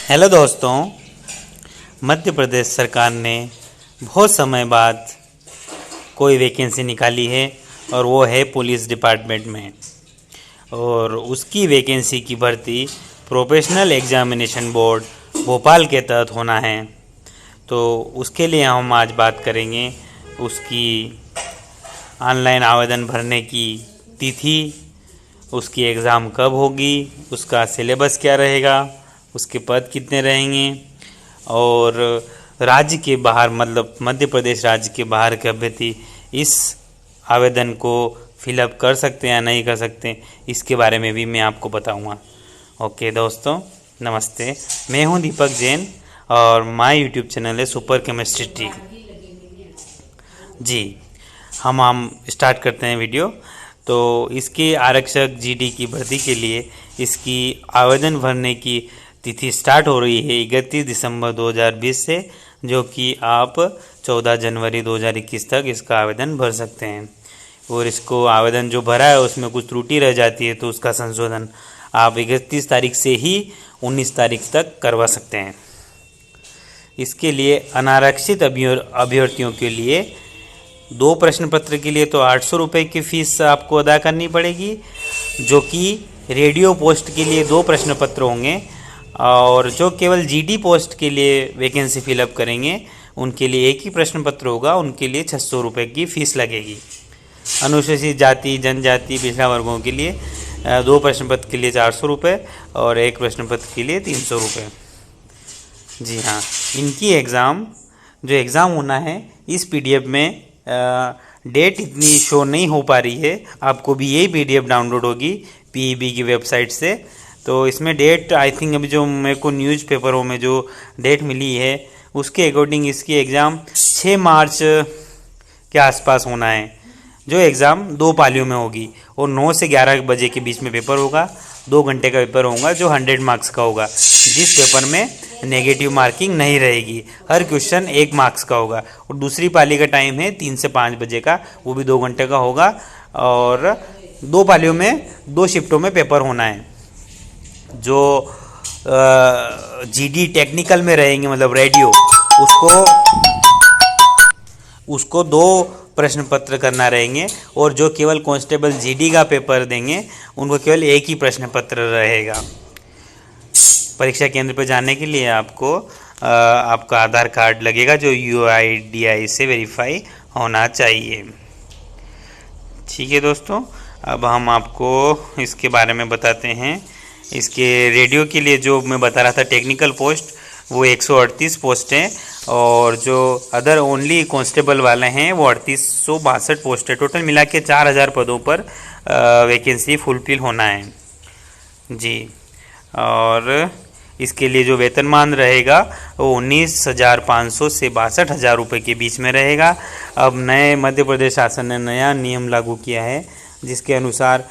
Hello दोस्तों, मध्य प्रदेश सरकार ने बहुत समय बाद कोई वैकेंसी निकाली है और वो है पुलिस डिपार्टमेंट में। और उसकी वैकेंसी की भर्ती प्रोफेशनल एग्जामिनेशन बोर्ड भोपाल के तहत होना है। तो उसके लिए हम आज बात करेंगे उसकी ऑनलाइन आवेदन भरने की तिथि, उसकी एग्ज़ाम कब होगी, उसका सिलेबस क्या रहेगा, उसके पद कितने रहेंगे और राज्य के बाहर मतलब मध्य प्रदेश राज्य के बाहर के अभ्यर्थी इस आवेदन को फिलअप कर सकते हैं या नहीं कर सकते, इसके बारे में भी मैं आपको बताऊंगा। ओके दोस्तों, नमस्ते। मैं हूं दीपक जैन और माय यूट्यूब चैनल है सुपर केमिस्ट्री ट्रिक। जी, हम स्टार्ट करते हैं वीडियो। तो इसके आरक्षक जीडी की भर्ती के लिए इसकी आवेदन भरने की तिथि स्टार्ट हो रही है 31 दिसंबर 2020 से, जो कि आप 14 जनवरी 2021 तक इसका आवेदन भर सकते हैं। और इसको आवेदन जो भरा है उसमें कुछ त्रुटि रह जाती है तो उसका संशोधन आप 31 तारीख से ही 19 तारीख तक करवा सकते हैं। इसके लिए अनारक्षित अभ्यर्थियों के लिए 2 प्रश्न पत्र के लिए तो 800 रुपये की फ़ीस आपको अदा करनी पड़ेगी, जो कि रेडियो पोस्ट के लिए 2 प्रश्न पत्र होंगे। और जो केवल जीडी पोस्ट के लिए वैकेंसी फिलअप करेंगे उनके लिए एक ही प्रश्न पत्र होगा, उनके लिए 600 रुपये की फ़ीस लगेगी। अनुसूचित जाति जनजाति पिछड़ा वर्गों के लिए 2 प्रश्न पत्र के लिए 400 रुपये और 1 प्रश्न पत्र के लिए 300 रुपये। जी हाँ, इनकी जो एग्ज़ाम होना है इस पीडीएफ में डेट इतनी शो नहीं हो पा रही है। आपको भी यही पीडीएफ डाउनलोड होगी पीईबी की वेबसाइट से। तो इसमें डेट आई थिंक अभी जो मेरे को न्यूज़पेपरों में जो डेट मिली है उसके अकॉर्डिंग इसकी एग्ज़ाम 6 मार्च के आसपास होना है। जो एग्ज़ाम 2 पालियों में होगी और 9 से 11 बजे के बीच में पेपर होगा। 2 घंटे का पेपर होगा जो 100 मार्क्स का होगा, जिस पेपर में नेगेटिव मार्किंग नहीं रहेगी। हर क्वेश्चन 1 मार्क्स का होगा। और दूसरी पाली का टाइम है 3 से 5 बजे का, वो भी 2 घंटे का होगा। और 2 पालियों में 2 शिफ्टों में पेपर होना है। जो जीडी टेक्निकल में रहेंगे मतलब रेडियो, उसको 2 प्रश्न पत्र करना रहेंगे। और जो केवल कांस्टेबल जीडी का पेपर देंगे उनको केवल 1 ही प्रश्न पत्र रहेगा। परीक्षा केंद्र पर जाने के लिए आपको आपका आधार कार्ड लगेगा जो UIDAI से वेरीफाई होना चाहिए। ठीक है दोस्तों, अब हम आपको इसके बारे में बताते हैं। इसके रेडियो के लिए जो मैं बता रहा था टेक्निकल पोस्ट, वो 138 पोस्ट हैं। और जो अदर ओनली कांस्टेबल वाले हैं वो 3862 पोस्ट है। टोटल मिला के 4000 पदों पर वैकेंसी फुलफिल होना है जी। और इसके लिए जो वेतनमान रहेगा वो 19,500 से 62,000 रुपये के बीच में रहेगा। अब नए मध्य प्रदेश शासन ने नया नियम लागू किया है, जिसके अनुसार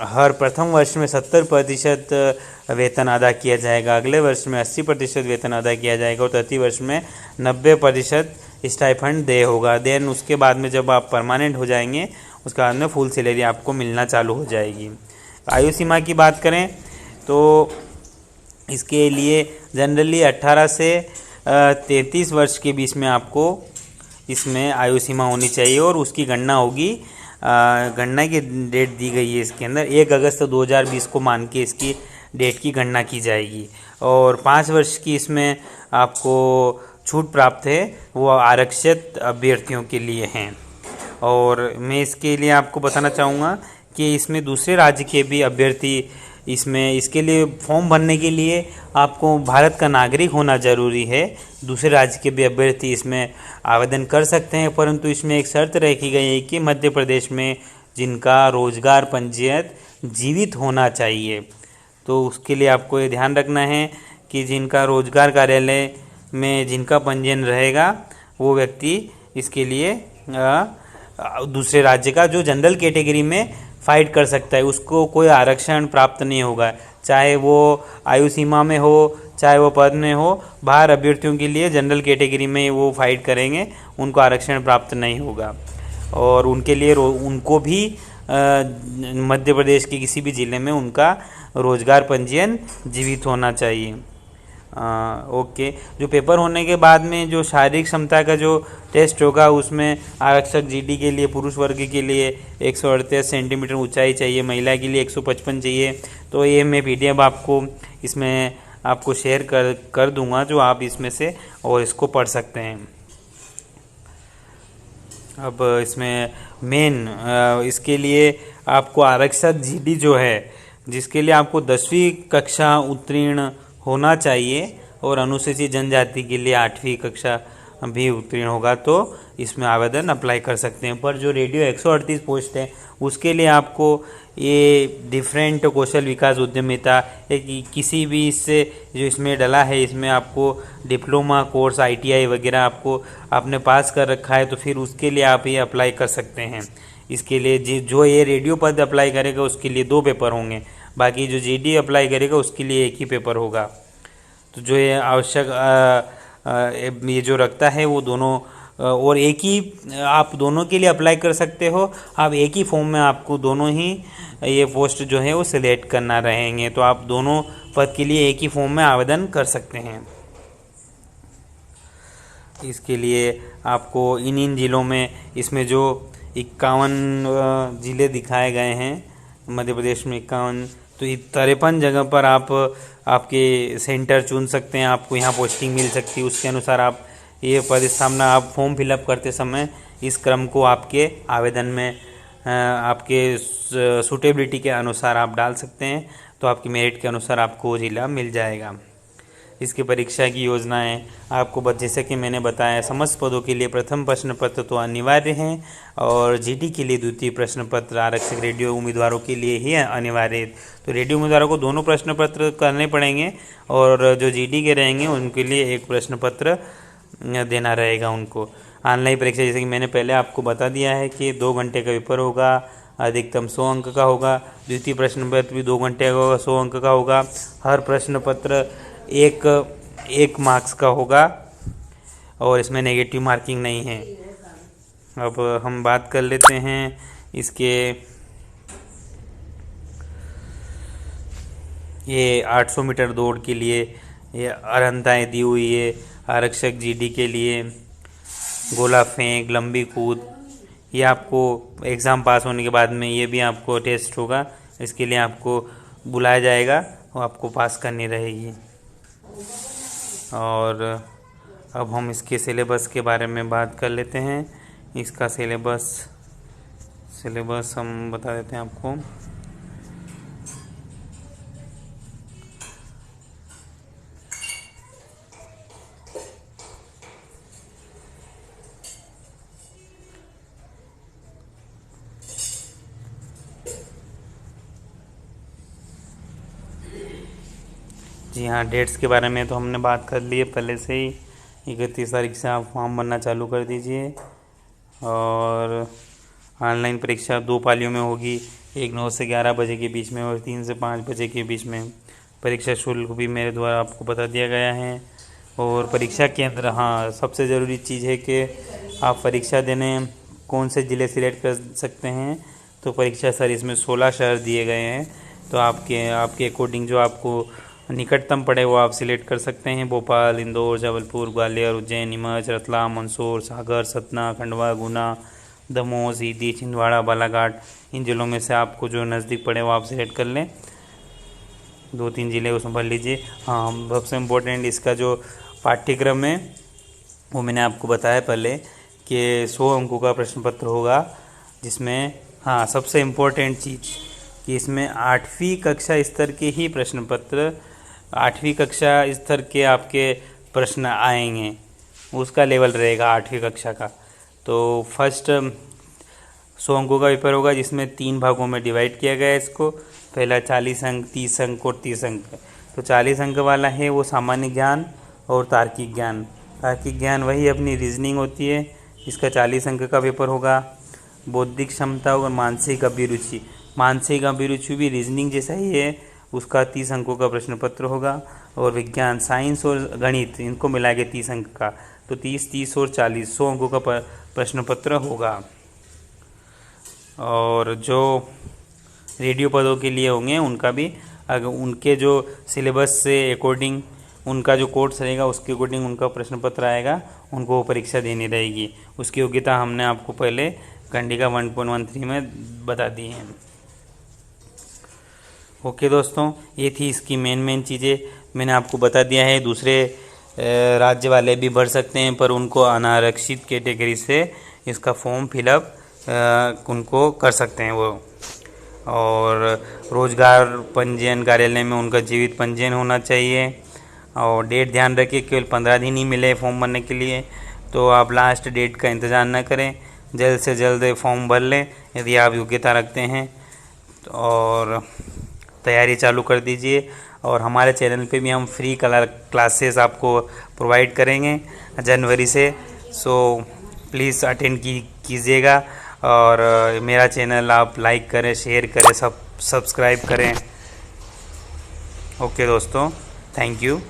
हर प्रथम वर्ष में 70% वेतन अदा किया जाएगा, अगले वर्ष में 80% वेतन अदा किया जाएगा और तृतीय वर्ष में 90% स्टाइफंड दे होगा। देन उसके बाद में जब आप परमानेंट हो जाएंगे उसके बाद में फुल सैलरी आपको मिलना चालू हो जाएगी। आयु सीमा की बात करें तो इसके लिए जनरली 18 से 33 वर्ष के बीच में आपको इसमें आयु सीमा होनी चाहिए। और उसकी गणना होगी, गणना की डेट दी गई है इसके अंदर 1 अगस्त 2020 को मान के इसकी डेट की गणना की जाएगी। और 5 वर्ष की इसमें आपको छूट प्राप्त है, वो आरक्षित अभ्यर्थियों के लिए हैं। और मैं इसके लिए आपको बताना चाहूँगा कि इसमें दूसरे राज्य के भी अभ्यर्थी इसके लिए फॉर्म भरने के लिए आपको भारत का नागरिक होना ज़रूरी है। दूसरे राज्य के भी अभ्यर्थी इसमें आवेदन कर सकते हैं, परंतु इसमें एक शर्त रखी गई है कि मध्य प्रदेश में जिनका रोजगार पंजीयन जीवित होना चाहिए। तो उसके लिए आपको ये ध्यान रखना है कि जिनका रोजगार कार्यालय में जिनका पंजीयन रहेगा वो व्यक्ति इसके लिए दूसरे राज्य का जो जनरल कैटेगरी में फाइट कर सकता है, उसको कोई आरक्षण प्राप्त नहीं होगा, चाहे वो आयु सीमा में हो चाहे वो पद में हो। बाहर अभ्यर्थियों के लिए जनरल कैटेगरी में वो फाइट करेंगे, उनको आरक्षण प्राप्त नहीं होगा। और उनके लिए उनको भी मध्य प्रदेश के किसी भी ज़िले में उनका रोजगार पंजीयन जीवित होना चाहिए। ओके। जो पेपर होने के बाद में जो शारीरिक क्षमता का जो टेस्ट होगा उसमें आरक्षक जीडी के लिए पुरुष वर्ग के लिए 138 सेंटीमीटर ऊंचाई चाहिए, महिला के लिए 155 चाहिए। तो ये मैं पीडीएफ आपको इसमें आपको शेयर कर दूंगा, जो आप इसमें से और इसको पढ़ सकते हैं। अब इसमें मेन इसके लिए आपको आरक्षक जीडी जो है, जिसके लिए आपको 10वीं कक्षा उत्तीर्ण होना चाहिए और अनुसूचित जनजाति के लिए 8वीं कक्षा भी उत्तीर्ण होगा, तो इसमें आवेदन अप्लाई कर सकते हैं। पर जो रेडियो 138 पोस्ट है उसके लिए आपको ये डिफरेंट कौशल विकास उद्यमिता किसी भी इससे जो इसमें डला है, इसमें आपको डिप्लोमा कोर्स आईटीआई वगैरह आपको आपने पास कर रखा है, तो फिर उसके लिए आप ये अप्लाई कर सकते हैं। इसके लिए जो ये रेडियो पद अप्लाई करेगा उसके लिए 2 पेपर होंगे, बाकी जो जीडी अप्लाई करेगा उसके लिए 1 ही पेपर होगा। तो जो ये आवश्यक ये जो रखता है वो दोनों और एक ही आप दोनों के लिए अप्लाई कर सकते हो। आप एक ही फॉर्म में आपको दोनों ही ये पोस्ट जो है वो सिलेक्ट करना रहेंगे, तो आप दोनों पद के लिए एक ही फॉर्म में आवेदन कर सकते हैं। इसके लिए आपको इन जिलों में इसमें जो 51 ज़िले दिखाए गए हैं मध्य प्रदेश में 51, तो 53 जगह पर आप आपके सेंटर चुन सकते हैं, आपको यहाँ पोस्टिंग मिल सकती है। उसके अनुसार आप ये पद सामना आप फॉर्म फिलअप करते समय इस क्रम को आपके आवेदन में आपके सूटेबिलिटी के अनुसार आप डाल सकते हैं, तो आपकी मेरिट के अनुसार आपको जिला मिल जाएगा। इसकी परीक्षा की योजनाएं आपको जैसे कि मैंने बताया, समस्त पदों के लिए प्रथम प्रश्न पत्र तो अनिवार्य हैं और जीडी के लिए द्वितीय प्रश्न पत्र आरक्षक रेडियो उम्मीदवारों के लिए ही अनिवार्य है। तो रेडियो उम्मीदवारों को दोनों प्रश्न पत्र करने पड़ेंगे और जो जीडी के रहेंगे उनके लिए 1 प्रश्न पत्र देना रहेगा उनको। ऑनलाइन परीक्षा जैसे कि मैंने पहले आपको बता दिया है कि 2 घंटे का पेपर होगा, अधिकतम 100 अंक का होगा। द्वितीय प्रश्न पत्र भी 2 घंटे का होगा, 100 अंक का होगा। हर प्रश्न पत्र एक मार्क्स का होगा और इसमें नेगेटिव मार्किंग नहीं है। अब हम बात कर लेते हैं इसके ये 800 मीटर दौड़ के लिए ये अर्हताएँ दी हुई है। आरक्षक जीडी के लिए गोला फेंक, लंबी कूद, ये आपको एग्ज़ाम पास होने के बाद में ये भी आपको टेस्ट होगा, इसके लिए आपको बुलाया जाएगा और आपको पास करनी रहेगी। और अब हम इसके सिलेबस के बारे में बात कर लेते हैं। इसका सिलेबस हम बता देते हैं आपको। जी हाँ, डेट्स के बारे में तो हमने बात कर ली है पहले से ही। 31 तारीख से आप फॉर्म भरना चालू कर दीजिए और ऑनलाइन परीक्षा 2 पालियों में होगी, एक 9 से 11 बजे के बीच में और 3 से 5 बजे के बीच में। परीक्षा शुल्क भी मेरे द्वारा आपको बता दिया गया है। और परीक्षा केंद्र, हाँ, सबसे ज़रूरी चीज़ है कि आप परीक्षा देने कौन से ज़िले सिलेक्ट कर सकते हैं। तो परीक्षा सर इसमें 16 शहर दिए गए हैं, तो आपके अकॉर्डिंग जो आपको निकटतम पड़े वो आप सिलेक्ट कर सकते हैं। भोपाल, इंदौर, जबलपुर, ग्वालियर, उज्जैन, नीमच, रतलाम, मंदसौर, सागर, सतना, खंडवा, गुना, दमोह, सीधी, छिंदवाड़ा, बालाघाट, इन जिलों में से आपको जो नज़दीक पड़े वो आप सिलेक्ट कर लें। 2-3 ज़िले उसमें भर लीजिए। हाँ, सबसे इम्पोर्टेंट इसका जो पाठ्यक्रम है वो मैंने आपको बताया पहले कि 100 अंकों का प्रश्न पत्र होगा, जिसमें हाँ सबसे इम्पोर्टेंट चीज़ कि इसमें 8वीं कक्षा स्तर के ही प्रश्न पत्र, 8वीं कक्षा स्तर के आपके प्रश्न आएंगे, उसका लेवल रहेगा 8वीं कक्षा का। तो फर्स्ट 100 अंकों का पेपर होगा, जिसमें 3 भागों में डिवाइड किया गया है इसको। पहला 40 अंक, 30 अंक और 30 अंक। तो 40 अंक वाला है वो सामान्य ज्ञान और तार्किक ज्ञान। तार्किक ज्ञान वही अपनी रीजनिंग होती है, इसका 40 अंक का पेपर होगा। बौद्धिक क्षमता और मानसिक अभिरुचि, मानसिक अभिरुचि भी रीजनिंग जैसा ही है, उसका 30 अंकों का प्रश्न पत्र होगा। और विज्ञान, साइंस और गणित, इनको मिला के 30 अंक का, तो 30 और 40, 100 अंकों का प्रश्न पत्र होगा। और जो रेडियो पदों के लिए होंगे उनका भी, अगर उनके जो सिलेबस से अकॉर्डिंग उनका जो कोर्स रहेगा उसके अकॉर्डिंग उनका प्रश्न पत्र आएगा, उनको वो परीक्षा देनी रहेगी। उसकी योग्यता हमने आपको पहले कंडिका 1.13 में बता दी है। ओके दोस्तों, ये थी इसकी मेन चीज़ें, मैंने आपको बता दिया है। दूसरे राज्य वाले भी भर सकते हैं, पर उनको अनारक्षित कैटेगरी से इसका फॉर्म फिलअप उनको कर सकते हैं वो। और रोजगार पंजीयन कार्यालय में उनका जीवित पंजीयन होना चाहिए। और डेट ध्यान रखिए, केवल 15 दिन ही मिले फॉर्म भरने के लिए, तो आप लास्ट डेट का इंतज़ार न करें, जल्द से जल्द फॉर्म भर लें यदि आप योग्यता रखते हैं, और तैयारी चालू कर दीजिए। और हमारे चैनल पे भी हम फ्री कलर क्लासेस आपको प्रोवाइड करेंगे जनवरी से, सो प्लीज़ अटेंड कीजिएगा। और मेरा चैनल आप लाइक करें, शेयर करें, सब्सक्राइब करें। ओके दोस्तों, थैंक यू।